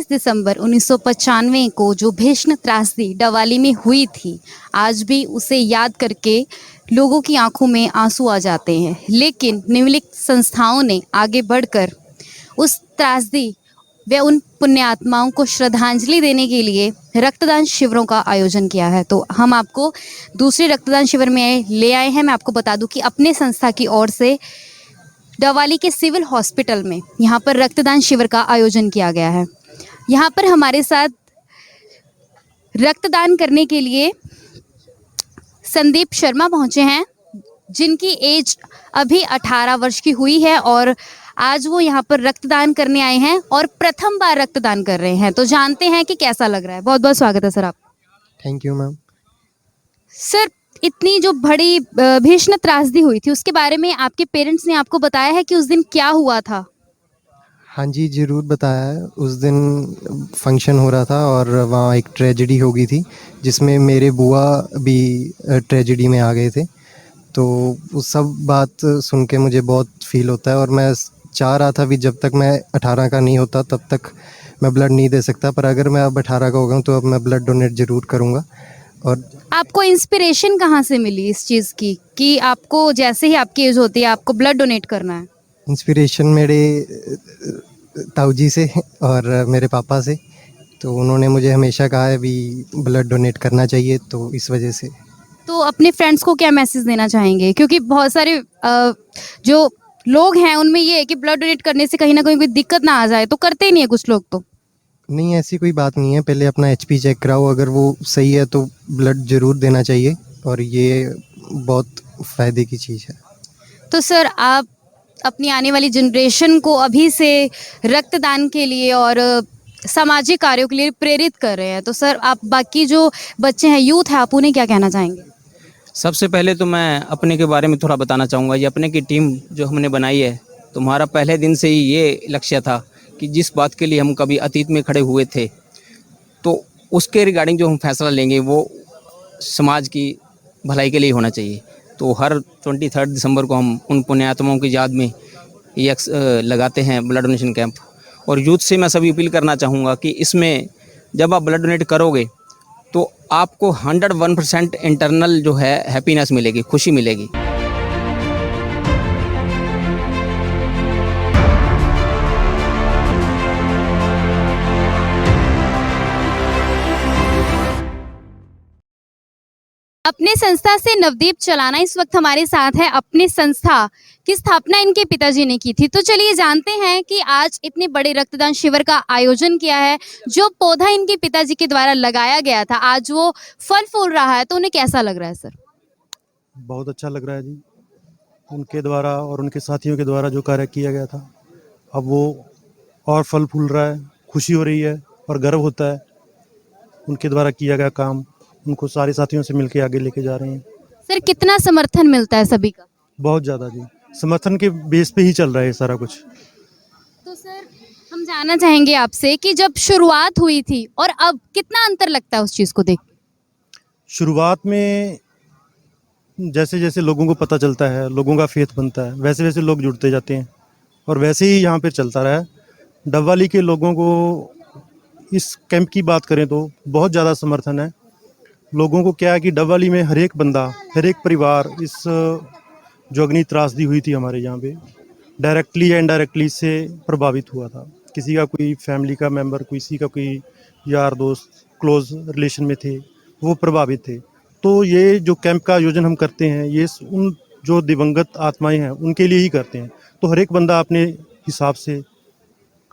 दिसंबर 1995 को जो भीषण त्रासदी डवाली में हुई थी, आज भी उसे याद करके लोगों की आंखों में आंसू आ जाते हैं। लेकिन निम्नलिखित संस्थाओं ने आगे बढ़कर उस त्रासदी व उन पुण्यात्माओं को श्रद्धांजलि देने के लिए रक्तदान शिविरों का आयोजन किया है। तो हम आपको दूसरे रक्तदान शिविर में ले आए हैं। मैं आपको बता दूं कि अपने संस्था की ओर से डवाली के सिविल हॉस्पिटल में यहाँ पर रक्तदान शिविर का आयोजन किया गया है। यहाँ पर हमारे साथ रक्तदान करने के लिए संदीप शर्मा पहुँचे हैं, जिनकी एज अभी 18 वर्ष की हुई है और आज वो यहाँ पर रक्तदान करने आए हैं और प्रथम बार रक्तदान कर रहे हैं। तो जानते हैं कि कैसा लग रहा है। बहुत बहुत स्वागत है सर आप। Thank you ma'am. सर, इतनी जो बड़ी भीषण त्रासदी हुई थी उसके बारे में आपके पेरेंट्स ने आपको बताया है कि उस दिन क्या हुआ था? हाँ जी, ज़रूर बताया है। उस दिन फंक्शन हो रहा था और वहाँ एक ट्रेजेडी हो गई थी जिसमें मेरे बुआ भी ट्रेजेडी में आ गए थे। तो वो सब बात सुन के मुझे बहुत फील होता है और मैं चाह रहा था भी जब तक मैं 18 का नहीं होता तब तक मैं ब्लड नहीं दे सकता, पर अगर मैं अब 18 का हो गया तो अब मैं ब्लड डोनेट ज़रूर करूँगा। और आपको इंस्पिरेशन कहाँ से मिली इस चीज़ की कि आपको जैसे ही आपकी एज होती है आपको ब्लड डोनेट करना है? इंस्पिरेशन मेरे ताऊ जी से और मेरे पापा से। तो उन्होंने मुझे हमेशा कहा है भी ब्लड डोनेट करना चाहिए, तो इस वजह से। तो अपने फ्रेंड्स को क्या मैसेज देना चाहेंगे? क्योंकि बहुत सारे जो लोग हैं उनमें ये है कि ब्लड डोनेट करने से कहीं ना कहीं कोई दिक्कत ना आ जाए, तो करते ही नहीं है कुछ लोग। तो नहीं, ऐसी कोई बात नहीं है। पहले अपना एचपी चेक कराओ, अगर वो सही है तो ब्लड ज़रूर देना चाहिए और ये बहुत फ़ायदे की चीज़ है। तो सर, आप अपनी आने वाली जनरेशन को अभी से रक्तदान के लिए और सामाजिक कार्यों के लिए प्रेरित कर रहे हैं। तो सर, आप बाकी जो बच्चे हैं, यूथ है, आप उन्हें क्या कहना चाहेंगे? सबसे पहले तो मैं अपने के बारे में थोड़ा बताना चाहूँगा। ये अपने की टीम जो हमने बनाई है, तुम्हारा पहले दिन से ही ये लक्ष्य था कि जिस बात के लिए हम कभी अतीत में खड़े हुए थे, तो उसके रिगार्डिंग जो हम फैसला लेंगे वो समाज की भलाई के लिए होना चाहिए। तो हर 23 दिसंबर को हम उन पुण्यात्माओं की याद में ये लगाते हैं ब्लड डोनेशन कैंप। और यूथ से मैं सभी अपील करना चाहूँगा कि इसमें जब आप ब्लड डोनेट करोगे तो आपको 101% इंटरनल जो है हैप्पीनेस मिलेगी, खुशी मिलेगी। अपने संस्था से नवदीप चलाना इस वक्त हमारे साथ है। अपनी संस्था की स्थापना इनके पिताजी ने की थी। तो चलिए जानते हैं कि आज इतने बड़े रक्तदान शिविर का आयोजन किया है। जो पौधा इनके पिताजी के द्वारा लगाया गया था, आज वो फल फूल रहा है, तो उन्हें कैसा लग रहा है सर? बहुत अच्छा लग रहा है जी। उनके द्वारा और उनके साथियों के द्वारा जो कार्य किया गया था, अब वो और फल फूल रहा है। खुशी हो रही है और गर्व होता है। उनके द्वारा किया गया काम उनको सारे साथियों से मिलकर आगे लेके जा रहे हैं। सर, कितना समर्थन मिलता है सभी का? बहुत ज़्यादा जी। समर्थन के बेस पे ही चल रहा है सारा कुछ। तो सर, हम जानना चाहेंगे आपसे कि जब शुरुआत हुई थी और अब कितना अंतर लगता है उस चीज़ को देख? शुरुआत में जैसे जैसे लोगों को पता चलता है, लोगों का फेथ बनता है, वैसे वैसे लोग जुड़ते जाते हैं और वैसे ही यहाँ पे चलता रहा है। डबवाली के लोगों को इस कैंप की बात करें तो बहुत ज़्यादा समर्थन है। लोगों को क्या है कि डबवाली में हर एक बंदा, हर एक परिवार इस जो अग्नि त्रासदी हुई थी हमारे यहाँ पे, डायरेक्टली या इनडायरेक्टली से प्रभावित हुआ था। किसी का कोई फैमिली का मेंबर, किसी का कोई यार दोस्त क्लोज रिलेशन में थे, वो प्रभावित थे। तो ये जो कैंप का आयोजन हम करते हैं, ये उन जो दिवंगत आत्माएं हैं उनके लिए ही करते हैं। तो हर एक बंदा अपने हिसाब से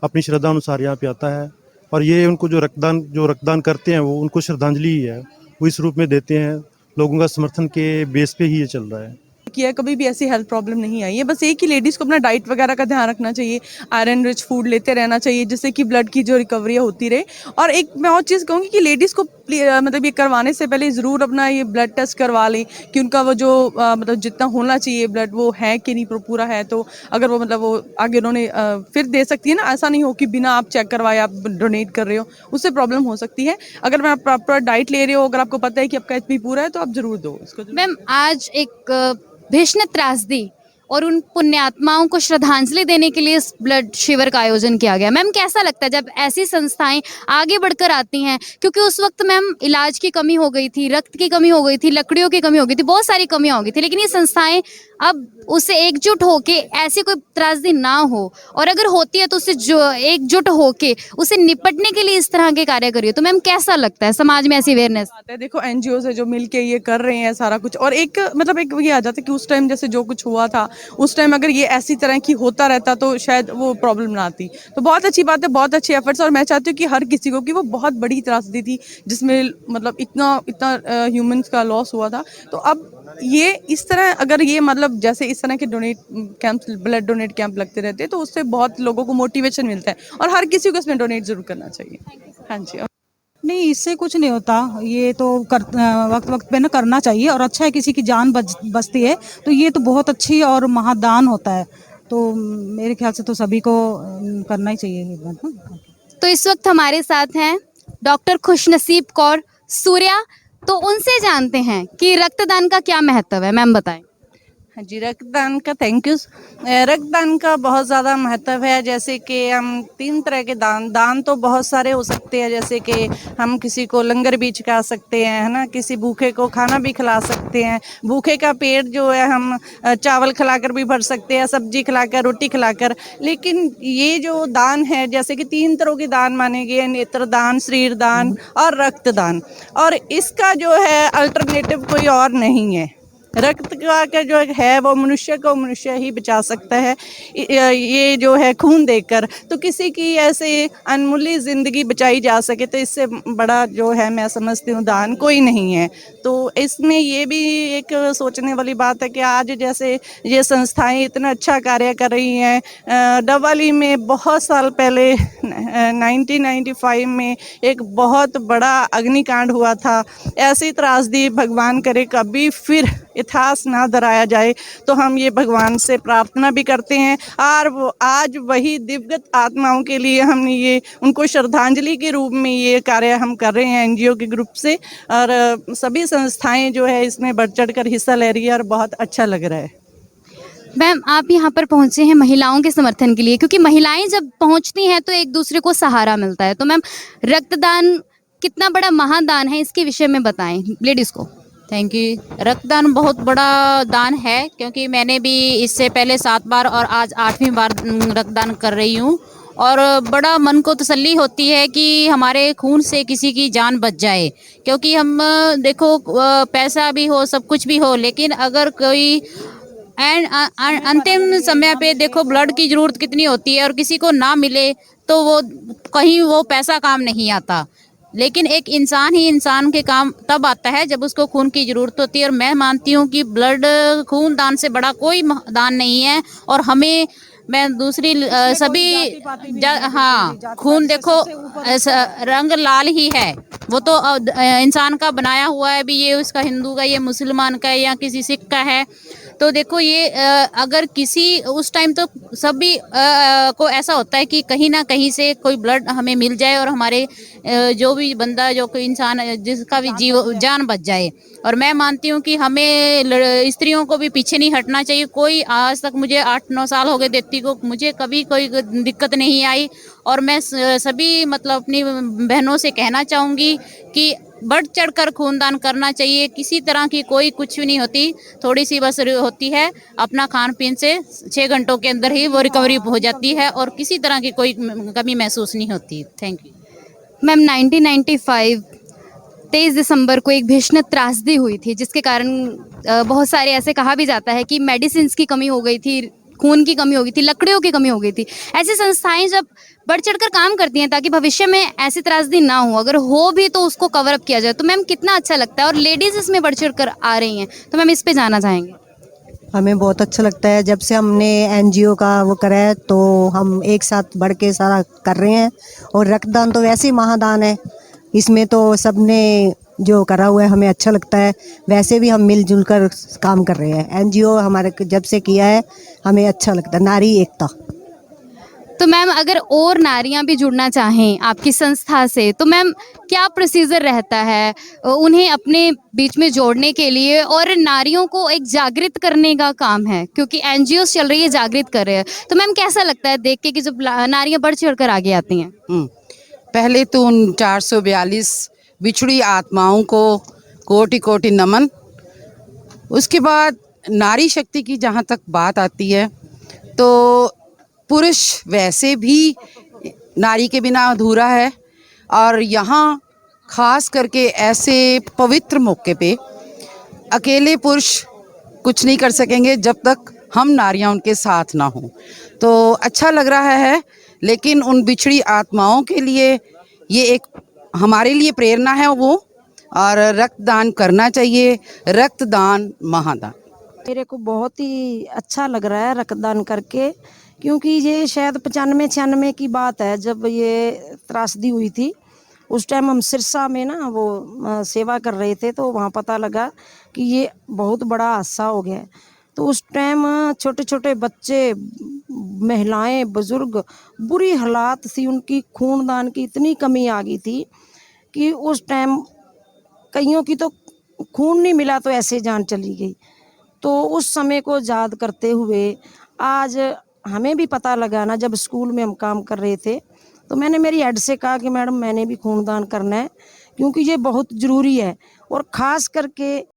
अपनी श्रद्धा अनुसार यहाँ पे आता है और ये उनको जो रक्तदान करते हैं वो उनको श्रद्धांजलि ही है, वो इस रूप में देते हैं। लोगों का समर्थन के बेस पे ही ये चल रहा है। किया, कभी भी ऐसी हेल्थ प्रॉब्लम नहीं आई है। बस एक ही लेडीज़ को अपना डाइट वगैरह का ध्यान रखना चाहिए, आयरन रिच फूड लेते रहना चाहिए जिससे कि ब्लड की जो रिकवरी होती रहे। और एक मैं और चीज़ कहूँगी कि लेडीज़ को मतलब ये करवाने से पहले ज़रूर अपना ये ब्लड टेस्ट करवा लें कि उनका वो जो मतलब जितना होना चाहिए ब्लड वो है कि नहीं, पूरा है। तो अगर वो मतलब वो आगे उन्होंने फिर दे सकती है ना। ऐसा नहीं हो कि बिना आप चेक करवाए आप डोनेट कर रहे हो, उससे प्रॉब्लम हो सकती है। अगर आप प्रॉपर डाइट ले रहे हो, अगर आपको पता है कि आपका एचपी पूरा है, तो आप ज़रूर दो इसको। मैम, आज एक भीषण त्रासदी और उन पुण्यात्माओं को श्रद्धांजलि देने के लिए इस ब्लड शिविर का आयोजन किया गया। मैम कैसा लगता है जब ऐसी संस्थाएं आगे बढ़कर आती हैं, क्योंकि उस वक्त मैम इलाज की कमी हो गई थी, रक्त की कमी हो गई थी, लकड़ियों की कमी हो गई थी, बहुत सारी कमियां हो गई थी, लेकिन ये संस्थाएं अब उससे एकजुट होके ऐसी कोई त्रासदी ना हो, और अगर होती है तो उससे जो एकजुट होके उसे निपटने के लिए इस तरह के कार्य करिए, तो मैम कैसा लगता है समाज में ऐसी अवेयरनेस? बात है, देखो एनजीओ है जो मिलके ये कर रहे हैं सारा कुछ, और एक मतलब एक ये आ जाता है कि उस टाइम जैसे जो कुछ हुआ था उस टाइम अगर ये ऐसी तरह की होता रहता तो शायद वो प्रॉब्लम ना आती। तो बहुत अच्छी बात है, बहुत अच्छे एफर्ट्स, और मैं चाहती हूँ कि हर किसी को, कि वो बहुत बड़ी त्रासदी थी जिसमें मतलब इतना इतना ह्यूमंस का लॉस हुआ था। तो अब ये इस तरह अगर ये मतलब जैसे इस तरह के donate camps, blood donate camp लगते रहते हैं तो उससे बहुत लोगों को मोटिवेशन मिलता है, और हर किसी को इसमें डोनेट जरूर करना चाहिए। हाँ जी। नहीं, इससे कुछ नहीं होता, ये तो वक्त वक्त पे ना करना चाहिए, और अच्छा है किसी की जान बचती है तो ये तो बहुत अच्छी और महादान होता है, तो मेरे ख्याल से तो सभी को करना ही चाहिए ये बात ना। तो इस वक्त हमारे साथ हैं डॉक्टर खुशनसीब कौर सूर्या, तो उनसे जानते हैं कि रक्तदान का क्या महत्व है। मैम बताएं। हाँ जी, रक्तदान का थैंक यू। रक्तदान का बहुत ज़्यादा महत्व है, जैसे कि हम 3 तरह के दान तो बहुत सारे हो सकते हैं, जैसे कि हम किसी को लंगर भी छिका सकते हैं, है ना, किसी भूखे को खाना भी खिला सकते हैं, भूखे का पेट जो है हम चावल खिलाकर भी भर सकते हैं, सब्जी खिलाकर, रोटी खिलाकर। लेकिन ये जो दान है, जैसे कि 3 तरह के दान माने गए, नेत्रदान, शरीर दान और रक्तदान, और इसका जो है अल्टरनेटिव कोई और नहीं है। रक्त का जो है वो मनुष्य को मनुष्य ही बचा सकता है, ये जो है खून देकर, तो किसी की ऐसे अनमूल्य ज़िंदगी बचाई जा सके तो इससे बड़ा जो है मैं समझती हूँ दान कोई नहीं है। तो इसमें ये भी एक सोचने वाली बात है कि आज जैसे ये संस्थाएं इतना अच्छा कार्य कर रही हैं। डबवाली में बहुत साल पहले 1995 में एक बहुत बड़ा अग्निकांड हुआ था। ऐसी त्रासदी भगवान करे कभी फिर इतिहास ना दोहराया जाए, तो हम ये भगवान से प्रार्थना भी करते हैं, और वो आज वही दिवगत आत्माओं के लिए हमने ये उनको श्रद्धांजलि के रूप में ये कार्य हम कर रहे हैं एनजीओ के ग्रुप से, और सभी संस्थाएं जो है इसमें बढ़ चढ़ कर हिस्सा ले रही है, और बहुत अच्छा लग रहा है। मैम आप यहाँ पर पहुँचे हैं महिलाओं के समर्थन के लिए, क्योंकि महिलाएं जब पहुँचती हैं तो एक दूसरे को सहारा मिलता है। तो मैम रक्तदान कितना बड़ा महादान है, इसके विषय में बताएं लेडीज़ को। Thank you. रक्तदान बहुत बड़ा दान है, क्योंकि मैंने भी इससे पहले 7 बार और आज 8वीं बार रक्तदान कर रही हूँ, और बड़ा मन को तसल्ली होती है कि हमारे खून से किसी की जान बच जाए। क्योंकि हम देखो पैसा भी हो, सब कुछ भी हो, लेकिन अगर कोई अंतिम समय पे देखो ब्लड की ज़रूरत कितनी होती है, और किसी को ना मिले तो वो कहीं वो पैसा काम नहीं आता। लेकिन एक इंसान ही इंसान के काम तब आता है जब उसको खून की ज़रूरत होती है, और मैं मानती हूँ कि ब्लड खून दान से बड़ा कोई दान नहीं है। और हमें मैं दूसरी सभी हाँ, खून देखो रंग लाल ही है, वो तो इंसान का बनाया हुआ है, भी ये उसका हिंदू का, ये मुसलमान का है, या किसी सिख का है। तो देखो ये अगर किसी उस टाइम तो सभी को ऐसा होता है कि कहीं ना कहीं से कोई ब्लड हमें मिल जाए, और हमारे जो भी बंदा, जो कोई इंसान जिसका भी जीव जान बच जाए। और मैं मानती हूँ कि हमें स्त्रियों को भी पीछे नहीं हटना चाहिए। कोई आज तक, मुझे 8-9 साल हो गए देती को, मुझे कभी कोई दिक्कत नहीं आई। और मैं सभी मतलब अपनी बहनों से कहना चाहूँगी कि बढ़ चढ़ कर खूनदान करना चाहिए। किसी तरह की कोई कुछ भी नहीं होती, थोड़ी सी बस होती है, अपना खान पीन से 6 घंटों के अंदर ही वो रिकवरी हो जाती है, और किसी तरह की कोई कमी महसूस नहीं होती। Thank you. मैम 1995 23 दिसंबर को एक भीषण त्रासदी हुई थी, जिसके कारण बहुत सारे ऐसे कहा भी जाता है कि मेडिसिन की कमी हो गई थी, खून की कमी हो गई थी, लकड़ियों की कमी हो गई थी। ऐसी संस्थाएं जब बढ़ चढ़कर काम करती हैं ताकि भविष्य में ऐसी त्रासदी ना हो, अगर हो भी तो उसको कवर अप किया जाए, तो मैम कितना अच्छा लगता है। और लेडीज़ इसमें बढ़ चढ़ कर आ रही हैं, तो मैम इस पे जानना चाहेंगे। हमें बहुत अच्छा लगता है, जब से हमने एनजीओ का वो करा है तो हम एक साथ बढ़ के सारा कर रहे हैं। और रक्तदान तो वैसे ही महादान है, इसमें तो सबने जो करा हुआ है हमें अच्छा लगता है। वैसे भी हम मिलजुल कर काम कर रहे हैं, एनजीओ हमारे जब से किया है हमें अच्छा लगता है। नारी एकता। तो मैम अगर और नारियां भी जुड़ना चाहें आपकी संस्था से तो मैम क्या प्रोसीजर रहता है उन्हें अपने बीच में जोड़ने के लिए, और नारियों को एक जागृत करने का काम है क्योंकि एनजीओ चल रही है जागृत कर रहे हैं, तो मैम कैसा लगता है देख के कि जब नारियां बढ़ चढ़ कर आगे आती हैं? पहले तो उन 442 बिछड़ी आत्माओं को कोटि कोटि नमन। उसके बाद नारी शक्ति की जहाँ तक बात आती है तो पुरुष वैसे भी नारी के बिना अधूरा है, और यहाँ खास करके ऐसे पवित्र मौके पे अकेले पुरुष कुछ नहीं कर सकेंगे जब तक हम नारियां उनके साथ ना हों। तो अच्छा लग रहा है, लेकिन उन बिछड़ी आत्माओं के लिए ये एक हमारे लिए प्रेरणा है वो, और रक्तदान करना चाहिए। रक्तदान महादान। मेरे को बहुत ही अच्छा लग रहा है रक्तदान करके, क्योंकि ये शायद 95-96 की बात है जब ये त्रासदी हुई थी। उस टाइम हम सिरसा में ना वो सेवा कर रहे थे, तो वहाँ पता लगा कि ये बहुत बड़ा हादसा हो गया है। तो उस टाइम छोटे छोटे बच्चे, महिलाएं, बुजुर्ग, बुरी हालात थी उनकी, खूनदान की इतनी कमी आ गई थी कि उस टाइम कईयों की तो खून नहीं मिला तो ऐसे जान चली गई। तो उस समय को याद करते हुए आज हमें भी पता लगा ना, जब स्कूल में हम काम कर रहे थे तो मैंने मेरी हेड से कहा कि मैडम मैंने भी खूनदान करना है, क्योंकि ये बहुत ज़रूरी है। और ख़ास करके